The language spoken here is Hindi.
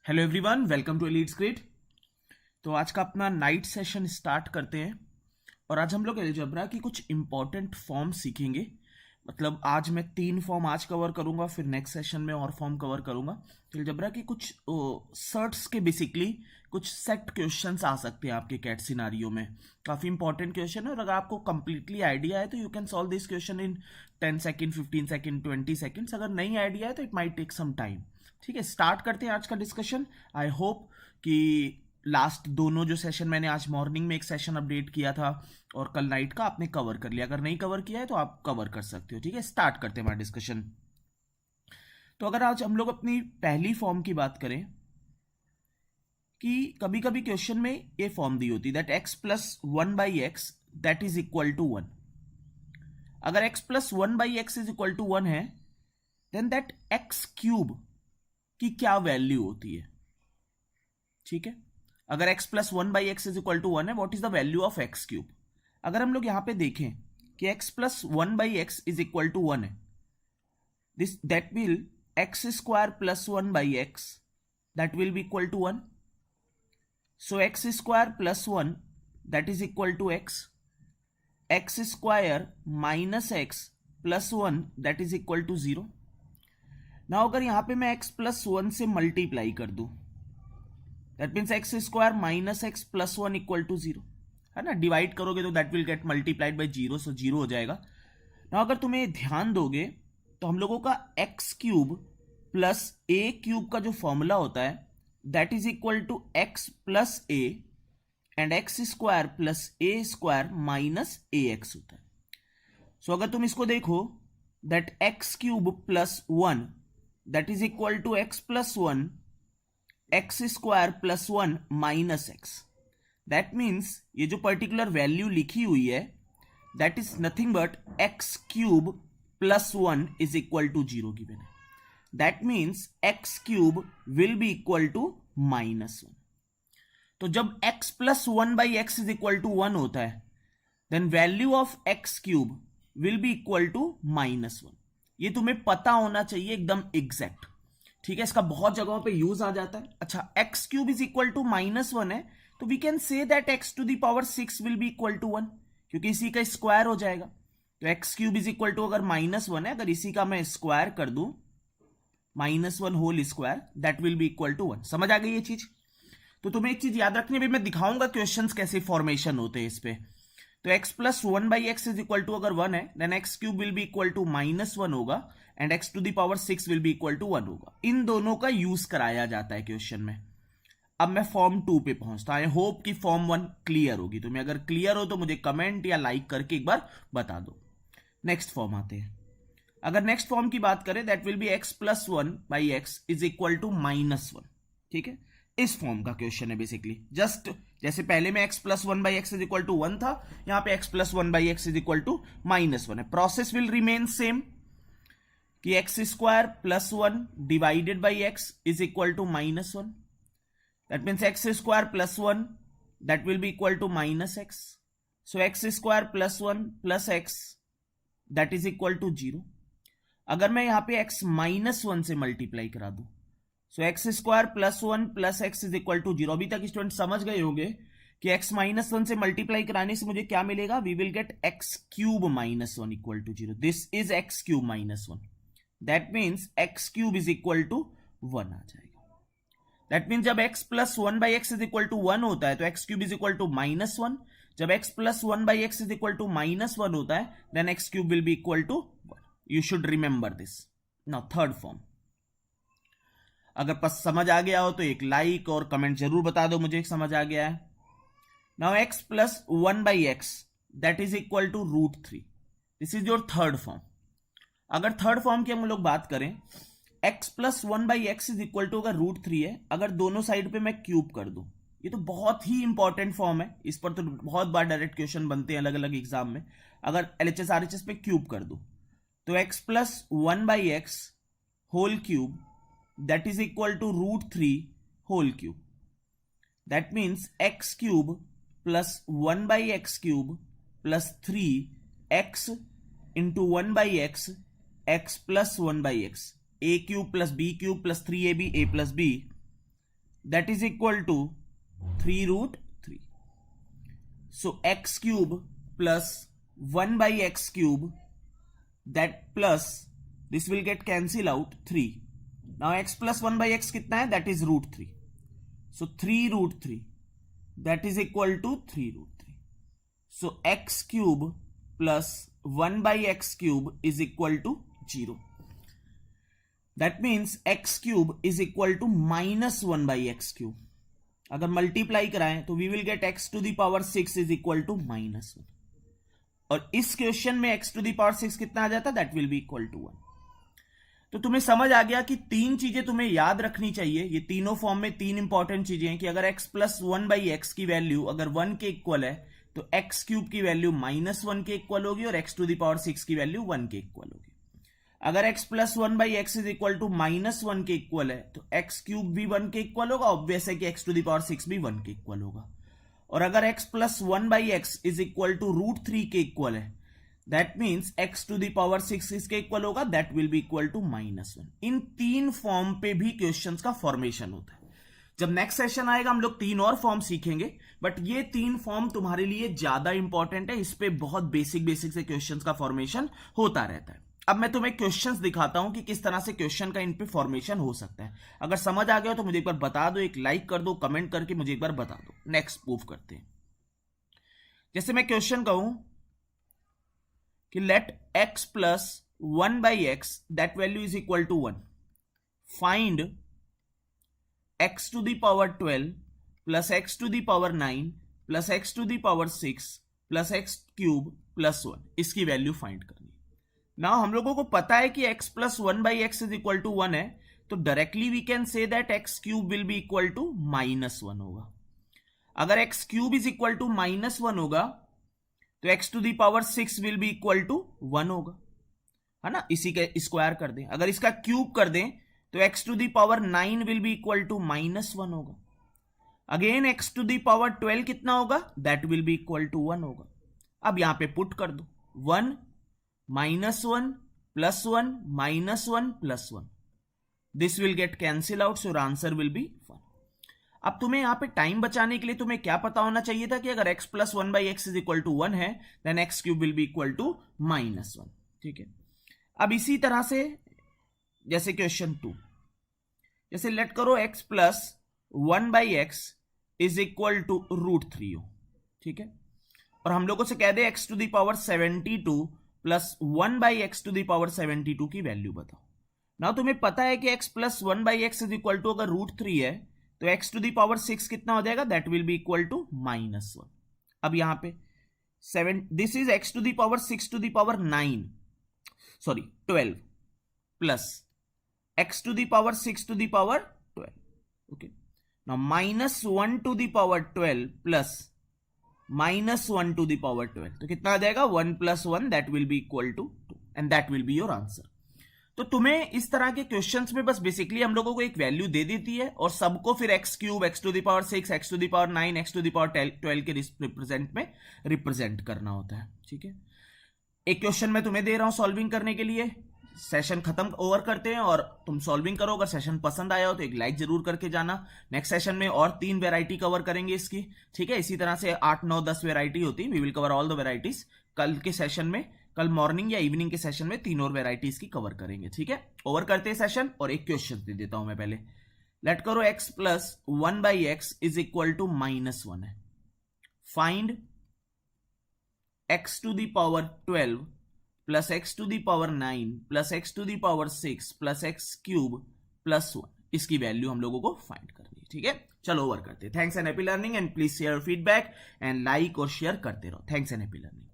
Hello everyone, welcome to Elites Grade. तो आज का अपना नाइट सेशन स्टार्ट करते हैं। और आज हम लोग अलजेब्रा की कुछ इंपॉर्टेंट फॉर्म सीखेंगे। मतलब आज मैं 3 फॉर्म आज कवर करूंगा, फिर नेक्स्ट सेशन में और फॉर्म कवर करूंगा। तो अलजेब्रा की कुछ सर्ट्स के बेसिकली कुछ सेट क्वेश्चंस आ सकते हैं आपके कैट सिनारियो में। काफ़ी इंपॉर्टेंट क्वेश्चन है और अगर आपको कंप्लीटली आइडिया है तो you can solve this question in 10 second, 15 second, 20 seconds. अगर नहीं आइडिया है तो it might take some time. ठीक है, स्टार्ट करते हैं आज का डिस्कशन। आई होप कि लास्ट दोनों जो सेशन मैंने आज मॉर्निंग में एक सेशन अपडेट किया था और कल नाइट का आपने कवर कर लिया। अगर नहीं कवर किया है तो आप कवर कर सकते हो। ठीक है, स्टार्ट करते हैं हमारा डिस्कशन। तो अगर आज हम लोग अपनी पहली फॉर्म की बात करें कि कभी कभी क्वेश्चन में ये फॉर्म दी होती है that x plus 1/x that is equal to 1। अगर x plus 1/x is equal to 1 है देन दैट x क्यूब की क्या वैल्यू होती है। ठीक है, अगर x plus 1/x is equal to 1 है, what is the value of x cube. अगर हम लोग यहां पे देखें कि x plus 1/x is equal to 1 है, this that will x square plus 1/x that will be equal to 1। So x square plus 1 that is equal to x square minus x plus 1 that is equal to 0। ना अगर यहां पे मैं x प्लस 1 से मल्टीप्लाई कर दूं, that means x square minus x plus 1 equal to 0 है ना। डिवाइड करोगे तो that will get multiplied by 0, so 0 हो जाएगा ना। अगर तुम्हें ध्यान दोगे तो हम लोगों का x cube plus a cube का जो फॉर्मूला होता है that is equal to x plus a and x square plus a square minus a x होता है। सो अगर तुम इसको देखो that x cube plus 1 that is equal to x plus 1 x square plus 1 minus x. That means ये जो पर्टिकुलर वैल्यू लिखी हुई है that is nothing but x cube plus 1 is equal to 0 given है। That means x cube will be equal to minus 1। तो जब x plus 1/x is equal to 1 होता है then value of x cube will be equal to minus 1। ये तुम्हें पता होना चाहिए एकदम एग्जैक्ट। ठीक है, इसका बहुत जगहों पे यूज आ जाता है। अच्छा, x cube is equal to minus 1 है तो we can say that x to the power 6 will be equal to 1 क्योंकि इसी का स्क्वायर हो जाएगा। तो x cube is equal to अगर माइनस 1 है, अगर इसी का मैं स्क्वायर कर दूं minus 1 whole square that will be equal to 1। समझ आ गई ये चीज। तो तुम्हें एक चीज याद रखनी है, मैं दिखाऊंगा क्वेश्चन कैसे फॉर्मेशन होते हैं इस पे। तो x plus 1/x is equal to अगर 1 है then x cube will be equal to minus 1 होगा and x to the power 6 will be equal to 1 होगा। इन दोनों का यूज कराया जाता है क्वेश्चन में। अब मैं फॉर्म 2 पे पहुंचता हूं। आई होप कि फॉर्म 1 क्लियर होगी। तुम्हें अगर क्लियर हो तो मुझे कमेंट या लाइक करके एक बार बता दो। नेक्स्ट फॉर्म आते हैं। अगर नेक्स्ट फॉर्म की बात करें that will be x plus 1/x is equal to minus 1। ठीक है, इस फॉर्म का क्वेश्चन है बेसिकली। जस्ट जैसे पहले में x plus 1/x is equal to 1 था, यहां पे x plus 1/x is equal to minus 1 है। प्रोसेस विल रिमेन सेम कि x square plus 1 divided by x is equal to minus 1। That means x square plus 1 that will be equal to minus x. So x square plus 1 plus x that is equal to 0। अगर मैं यहां पे x माइनस 1 से मल्टीप्लाई करा दूं, so x square plus 1 plus x is equal to 0। अभी तक स्टूडेंट समझ गए होंगे कि x माइनस 1 से मल्टीप्लाई कराने से मुझे क्या मिलेगा। We will get x cube minus 1 equal to 0। This is x cube minus 1। That means x cube is equal to 1 आ जाएगा। दैट मीन्स जब x plus 1/x is equal to 1 होता है तो x cube is equal to minus 1। जब x plus 1/x is equal to minus 1 होता है then x cube will be equal to 1। You should remember this. Now third form. अगर समझ आ गया हो तो एक लाइक और कमेंट जरूर बता दो मुझे समझ आ गया है। Now x plus 1/x that is equal to √3। This is your third form. अगर थर्ड फॉर्म की हम लोग बात करें x plus 1/x is equal to अगर √3 है, अगर दोनों साइड पे मैं क्यूब कर दूं, ये तो बहुत ही इंपॉर्टेंट फॉर्म है। इस पर तो बहुत बार डायरेक्ट क्वेश्चन बनते हैं अलग अलग एग्जाम में। अगर LHS RHS पे क्यूब कर दूं तो x plus 1/x whole cube that is equal to √3 whole cube. That means x cube plus 1/x cube plus 3x into 1/x x plus 1/x a cube plus b cube plus 3ab a plus b that is equal to 3 root 3. So x cube plus 1 by x cube, that plus this will get cancel out 3. Now x plus 1 by x कितना है? That is root 3. So 3 root 3, that is equal to 3 root 3. So x cube plus 1 by x cube is equal to 0. That means x cube is equal to minus 1 by x cube. अगर मल्टीप्लाई कराएं तो we will get x to the power 6 is equal to -1. और इस क्वेश्चन में x टू द पावर 6 कितना आ जाता? That will be equal to 1. तो तुम्हें समझ आ गया कि तीन चीजें तुम्हें याद रखनी चाहिए. ये तीनों फॉर्म में तीन इंपॉर्टेंट चीजें हैं कि अगर x प्लस 1 बाई एक्स की वैल्यू अगर 1 के इक्वल है तो x क्यूब की वैल्यू -1 के इक्वल होगी और x टू द पावर 6 की वैल्यू 1 के इक्वल होगी. अगर x plus 1 by x is equal to -1 के इक्वल है तो x क्यूब भी 1 के इक्वल होगा. ऑब्वियस है कि x टू द पावर 6 भी 1 के इक्वल होगा. और अगर x plus 1 by x is equal to root 3 के इक्वल है, that means x to the power 6 इसके इक्वल होगा. That will be equal to -1. इन तीन फॉर्म पे भी क्वेश्चंस का फॉर्मेशन होता है. जब नेक्स्ट सेशन आएगा हम लोग तीन और फॉर्म सीखेंगे, बट ये तीन फॉर्म तुम्हारे लिए ज्यादा इंपॉर्टेंट है. इस पे बहुत बेसिक से क्वेश्चंस का फॉर्मेशन होता रहता है. अब मैं तुम्हें क्वेश्चंस दिखाता हूं कि किस तरह से क्वेश्चन का इन पे फॉर्मेशन हो सकता है. अगर समझ आ गया तो मुझे एक बार बता दो, एक लाइक कर दो, कमेंट करके मुझे एक बार बता दो. नेक्स्ट मूव करते हैं. जैसे मैं क्वेश्चन कहूं कि let x plus 1 by x that value is equal to 1, find x to the power 12 plus x to the power 9 plus x to the power 6 plus x cube plus 1, इसकी वैल्यू फाइंड करनी. ना हम लोगों को पता है कि x plus 1 by x is equal to 1 है, तो directly we can say that x cube will be equal to -1 होगा. अगर x cube is equal to -1 होगा तो x to the power 6 will be equal to 1 होगा, है ना. इसी के स्क्वायर कर दें. अगर इसका क्यूब कर दें तो x to the power 9 will be equal to -1 होगा. Again x to the power 12 कितना होगा? That will be equal to 1 होगा. अब यहां पे पुट कर दो. 1 -1 plus 1 -1 plus 1, this will get cancel out. So your answer will be 1. अब तुम्हें यहां पे टाइम बचाने के लिए तुम्हें क्या पता होना चाहिए था कि अगर x plus 1 by x is equal to 1 है then x cube will be equal to -1. ठीक है. अब इसी तरह से जैसे क्वेश्चन 2, जैसे लेट करो x plus 1 by x is equal to root 3 हो. ठीक है. और हम लोगों से कह दे x to the power 72 plus 1 by x to the power 72 की वैल्यू बताओ. ना तुम्हें पता है कि x plus 1 by x is equal to अगर रूट 3 है तो x टू द पावर 6 कितना हो जाएगा? That will be equal to -1. अब यहां पे 7, this is x to the power 6 to the power 12 plus x to the power 6 to the power 12. Okay. Now -1 to the power 12 plus -1 to the power 12, तो कितना आ जाएगा? 1 plus 1, that will be equal to 2 and that will be your answer. तो तुम्हें इस तरह के क्वेश्चंस में बस बेसिकली हम लोगों को एक वैल्यू दे देती है और सबको फिर x cube, x to the power 6, x to the power 9, x to the power 12 के रिप्रेजेंट में रिप्रेजेंट करना होता है. ठीक है. एक क्वेश्चन मैं तुम्हें दे रहा हूं सॉल्विंग करने के लिए. सेशन खत्म ओवर करते हैं और तुम सॉल्विंग करो. अगर सेशन पसंद आया हो तो एक लाइक जरूर करके जाना. नेक्स्ट सेशन में और 3 वेराइटी कवर करेंगे इसकी. ठीक है. इसी तरह से 8, 9, 10 वेराइटी होती है. We will cover all the varieties. कल के सेशन में, कल मॉर्निंग या इवनिंग के सेशन में 3 और वेराइटीज की कवर करेंगे. ठीक है. ओवर करते हैं सेशन और एक क्वेश्चन दे देता हूं मैं पहले. लेट करो x plus 1 by x is equal to -1 है. Find x to the power 12 plus x to the power 9 plus x to the power 6 plus x cube plus 1, इसकी वैल्यू हम लोगों को फाइंड करनी है. ठीक है. चलो ओवर करते हैं. Thanks and happy learning and please share feedback and like और शेयर करते रहो. Thanks and happy learning.